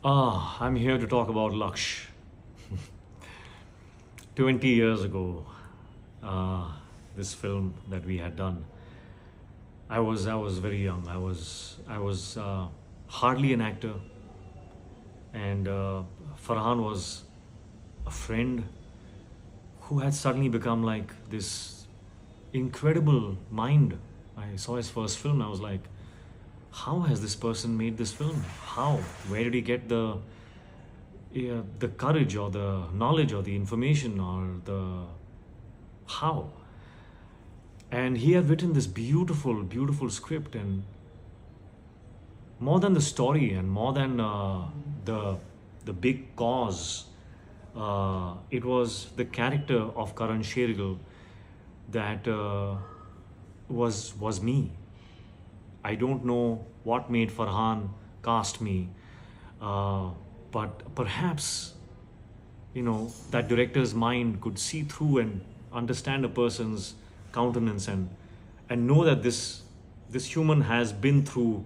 I'm here to talk about Laksh. 20 years ago, uh, this film that we had done, I was very young. I was hardly an actor, and Farhan was a friend who had suddenly become like this incredible mind. I saw his first film. I was like, how has this person made this film? How? Where did he get the courage or the knowledge or the information or the how? And he had written this beautiful, beautiful script, and more than the story and more than the the big cause, it was the character of Karan Shergill that was me. I don't know what made Farhan cast me, uh, but perhaps that director's mind could see through and understand a person's countenance and know that this human has been through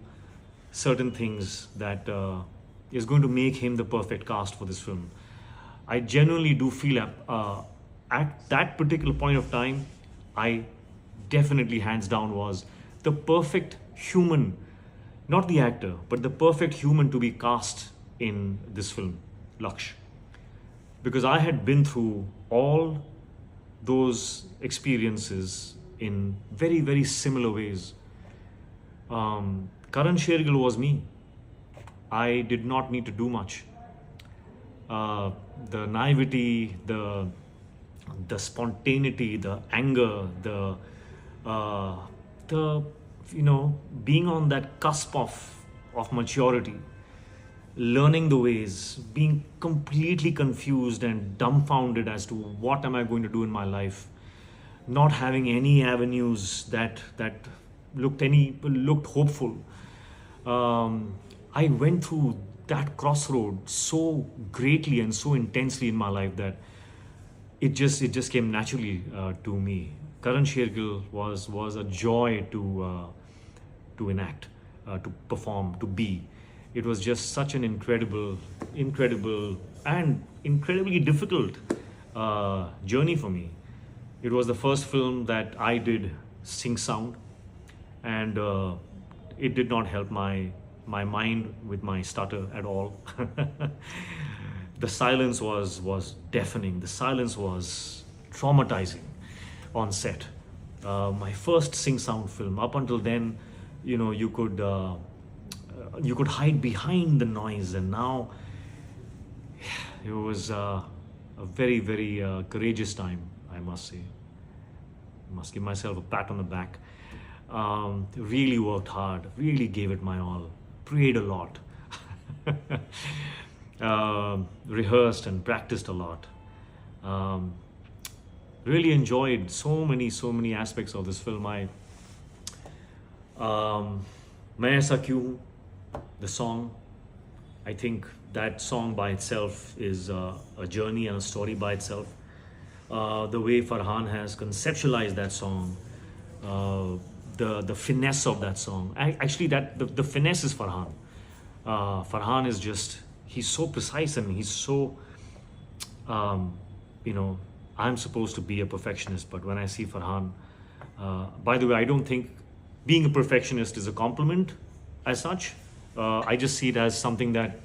certain things that is going to make him the perfect cast for this film. I genuinely do feel at that particular point of time, I definitely hands down was the perfect human, not the actor, but the perfect human to be cast in this film, Laksh. Because I had been through all those experiences in very, very similar ways. Karan Shergill was me. I did not need to do much. The naivety, the spontaneity, the anger, uh, the being on that cusp of maturity, learning the ways, being completely confused and dumbfounded as to what am I going to do in my life, not having any avenues that looked hopeful. I went through that crossroad so greatly and so intensely in my life that it just came naturally to me. Karan Shergill was a joy to enact, to perform, to be. It was just such an incredible, and incredibly difficult journey for me. It was the first film that I did sing sound, and it did not help my mind with my stutter at all. The silence was deafening. The silence was traumatizing on set. My first sing sound film. Up until then, you could hide behind the noise, and now it was a very very courageous time, I must say. I must give myself a pat on the back. Really worked hard, really gave it my all, prayed a lot, rehearsed and practiced a lot. Um, really enjoyed so many aspects of this film. um, मैं ऐसा क्यों हूँ, the song, I think that song by itself is a journey and a story by itself. The way Farhan has conceptualized that song, uh, the finesse of that song. Actually, the finesse is Farhan. Farhan is just, he's so precise, and he's so um, you know I'm supposed to be a perfectionist, but when I see Farhan, by the way, I don't think being a perfectionist is a compliment as such. I just see it as something that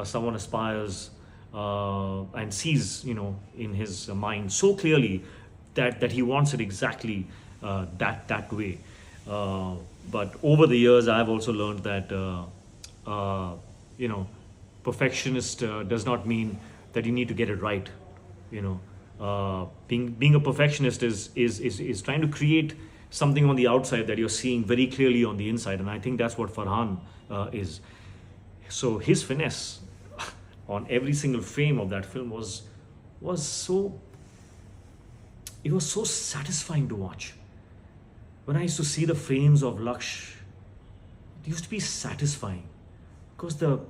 someone aspires and sees, in his mind so clearly that he wants it exactly that way. Uh, but over the years, I've also learned that you know perfectionist does not mean that you need to get it right. Being a perfectionist is trying to create something on the outside that you're seeing very clearly on the inside, and I think that's what Farhan is. So his finesse on every single frame of that film was so, it was so satisfying to watch. When I used to see the frames of Laksh, it used to be satisfying because the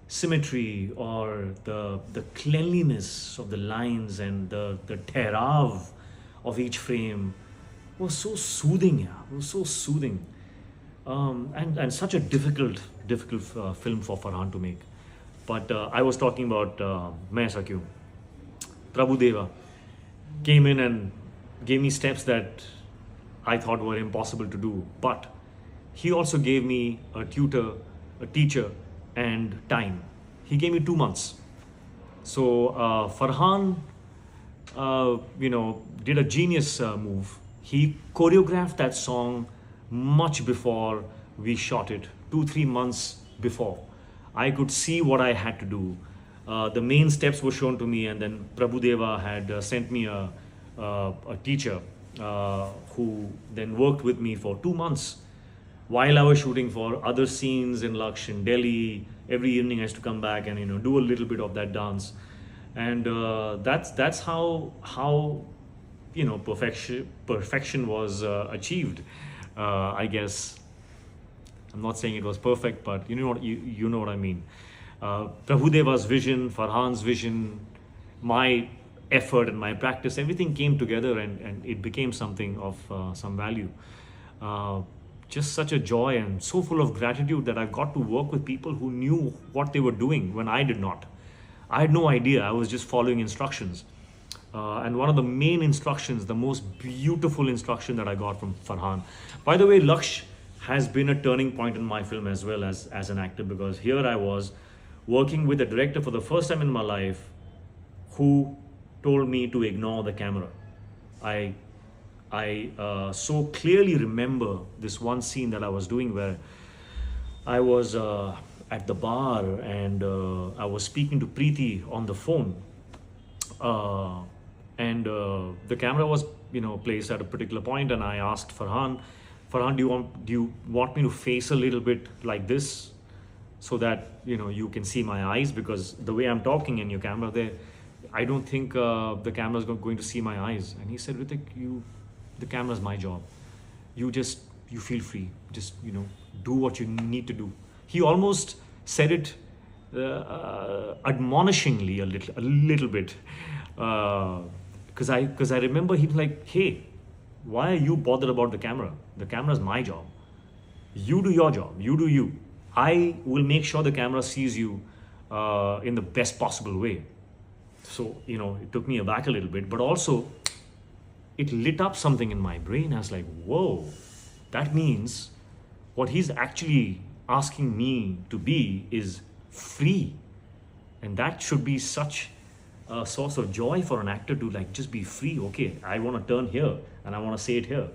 symmetry or the cleanliness of the lines and the tehrav of each frame was so soothing. Yeah, it was so soothing. and such a difficult film for Farhan to make. But I was talking about Main Aisa Kyun. Prabhudeva came in and gave me steps that I thought were impossible to do. But he also gave me a tutor, a teacher, and time. He gave me 2 months. So Farhan, did a genius move. He choreographed that song much before we shot it, 2 3 months before. I could see what I had to do. The main steps were shown to me, and then Prabhudeva had sent me a teacher who then worked with me for 2 months while I was shooting for other scenes in Laksh in Delhi. Every evening I used to come back and do a little bit of that dance, and that's how perfection was achieved. I guess I'm not saying it was perfect, but you know what I mean. Prabhudeva's vision, Farhan's vision, my effort and my practice, everything came together, and it became something of some value. Uh, just such a joy and so full of gratitude that I got to work with people who knew what they were doing when I did not. I had no idea. I was just following instructions. And one of the main instructions, the most beautiful instruction that I got from Farhan. By the way, Laksh has been a turning point in my film as well as an actor, because here I was working with a director for the first time in my life who told me to ignore the camera. I so clearly remember this one scene that I was doing where I was at the bar, and I was speaking to Preeti on the phone, uh, and the camera was placed at a particular point, and I asked Farhan, do you want me to face a little bit like this, so that you can see my eyes, because the way I'm talking in your camera there, I don't think the camera's going to see my eyes. And he said, Ritik, the camera's my job. You feel free. Just do what you need to do. He almost said it admonishingly a little bit, because I remember he was like, hey, why are you bothered about the camera? The camera's my job. You do your job. You do you. I will make sure the camera sees you in the best possible way. So it took me aback a little bit, but also it lit up something in my brain. I was like, whoa, that means what he's actually asking me to be is free. And that should be such a source of joy for an actor, to like just be free. Okay, I want to turn here and I want to say it here.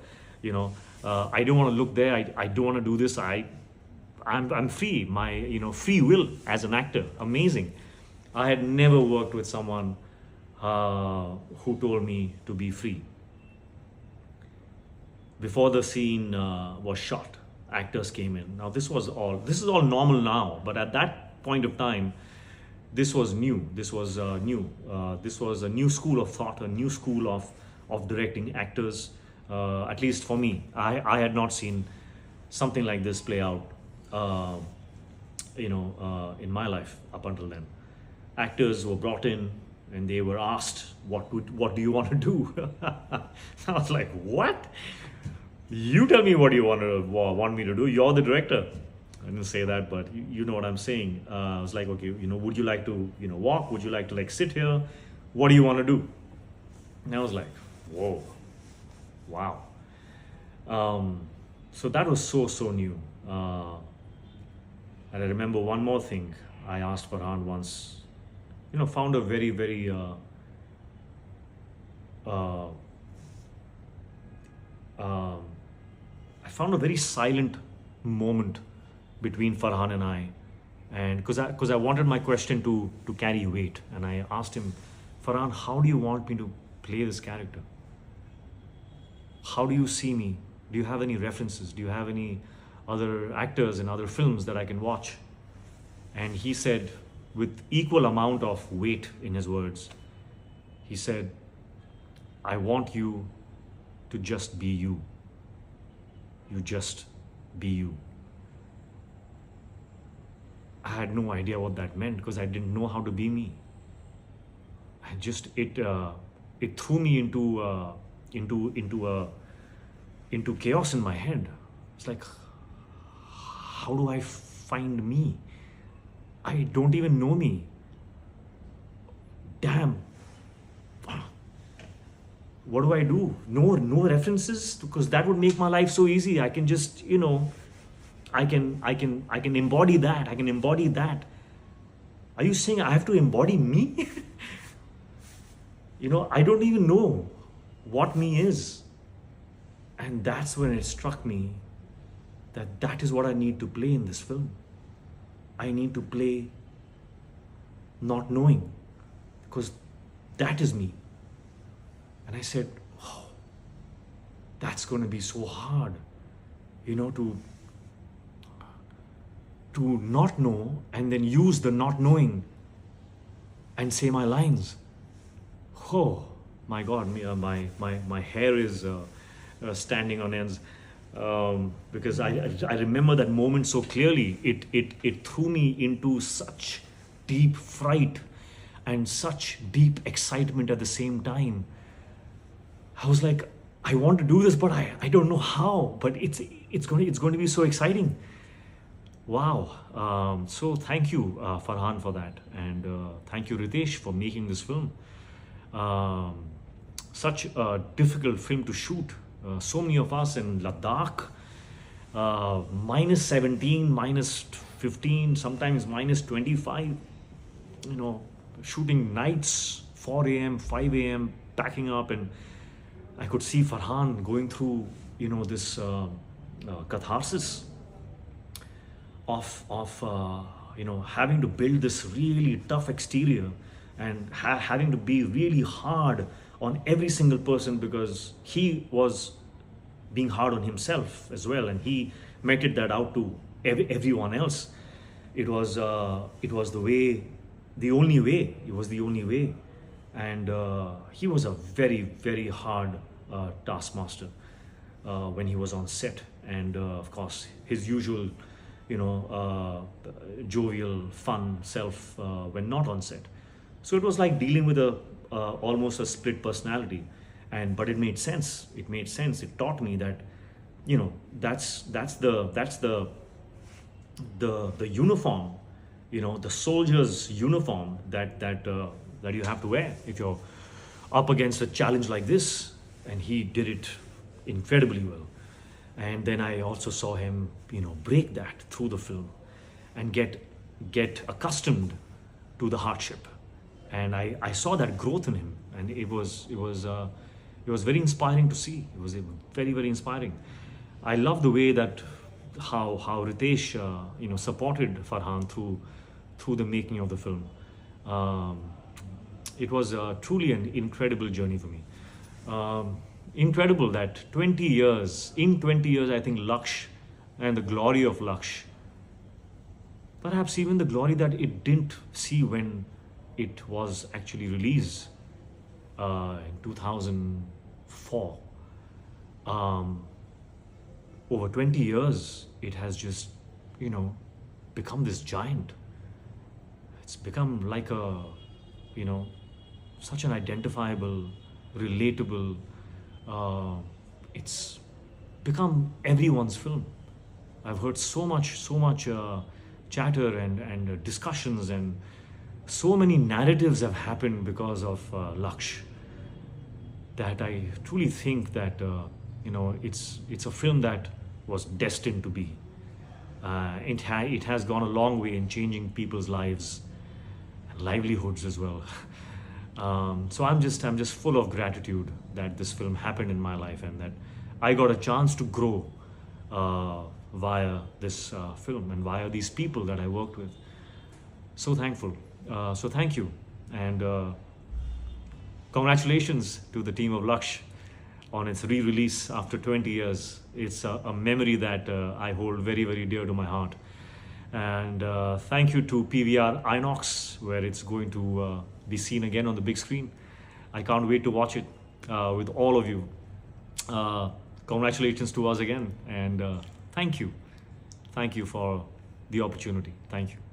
I don't want to look there. I don't want to do this. I'm free. My free will as an actor. Amazing. I had never worked with someone who told me to be free. Before the scene was shot, actors came in. Now this is all normal now, but at that point of time, this was new. This was new. This was a new school of thought, a new school of directing actors. At least for me, I had not seen something like this play out. In my life up until then, actors were brought in and they were asked, what do you want to do? I was like, what? You tell me what you want me to do. You're the director. I didn't say that, but you know what I'm saying. I was like, okay, would you like to walk? Would you like to like sit here? What do you want to do? And I was like, whoa, wow. So that was so new. And I remember one more thing. I asked Farhan once, found a very, very I found a very silent moment between Farhan and I, and because I wanted my question to carry weight, and I asked him, Farhan, how do you want me to play this character? How do you see me? Do you have any references? Do you have any other actors in other films that I can watch? And he said, with equal amount of weight in his words, he said, I want you to just be you. You just be you. I had no idea what that meant, because I didn't know how to be me. It threw me into chaos in my head. It's like, how do I find me? I don't even know me. Damn. What do I do? No references, because that would make my life so easy. I can just, I can embody that. I can embody that. Are you saying I have to embody me? I don't even know what me is. And that's when it struck me that that is what I need to play in this film. I need to play not knowing, because that is me. And I said, oh, that's going to be so hard, to not know and then use the not knowing and say my lines. Oh my God, my hair is standing on ends, because I remember that moment so clearly. It threw me into such deep fright and such deep excitement at the same time. I was like, I want to do this, but I don't know how. But it's going to be so exciting. Wow. So thank you, Farhan, for that, and thank you, Ritesh, for making this film. Such a difficult film to shoot. So many of us in Ladakh, minus 17, minus 15, sometimes minus 25, shooting nights, 4 a.m., 5 a.m., packing up. And I could see Farhan going through, this catharsis of having to build this really tough exterior and having to be really hard on every single person, because he was being hard on himself as well, and he meted that out to everyone else. It was the only way. It was the only way, and he was a very, very hard taskmaster when he was on set, and of course his usual, jovial, fun self when not on set. So it was like dealing with almost a split personality, but it made sense. It made sense. It taught me that, that's the uniform, the soldier's uniform that you have to wear if you're up against a challenge like this. And he did it incredibly well. And then I also saw him, break that through the film and get accustomed to the hardship. And I saw that growth in him, and it was very inspiring to see. It was very, very inspiring. I love the way that how Ritesh supported Farhan through the making of the film. It was truly an incredible journey for me. Incredible that in 20 years, I think Laksh and the glory of Laksh, perhaps even the glory that it didn't see when it was actually released in 2004. Over 20 years, it has just, become this giant. It's become like such an identifiable, relatable, it's become everyone's film. I've heard so much chatter and discussions, and so many narratives have happened because of Laksh, that I truly think that it's a film that was destined to be. It has gone a long way in changing people's lives and livelihoods as well. So I'm just full of gratitude that this film happened in my life, and that I got a chance to grow via this film and via these people that I worked with. So thankful. So thank you, and congratulations to the team of Laksh on its re-release after 20 years. It's a memory that I hold very, very dear to my heart. And thank you to PVR Inox, where it's going to be seen again on the big screen. I can't wait to watch it with all of you. Congratulations to us again, and thank you. Thank you for the opportunity. Thank you.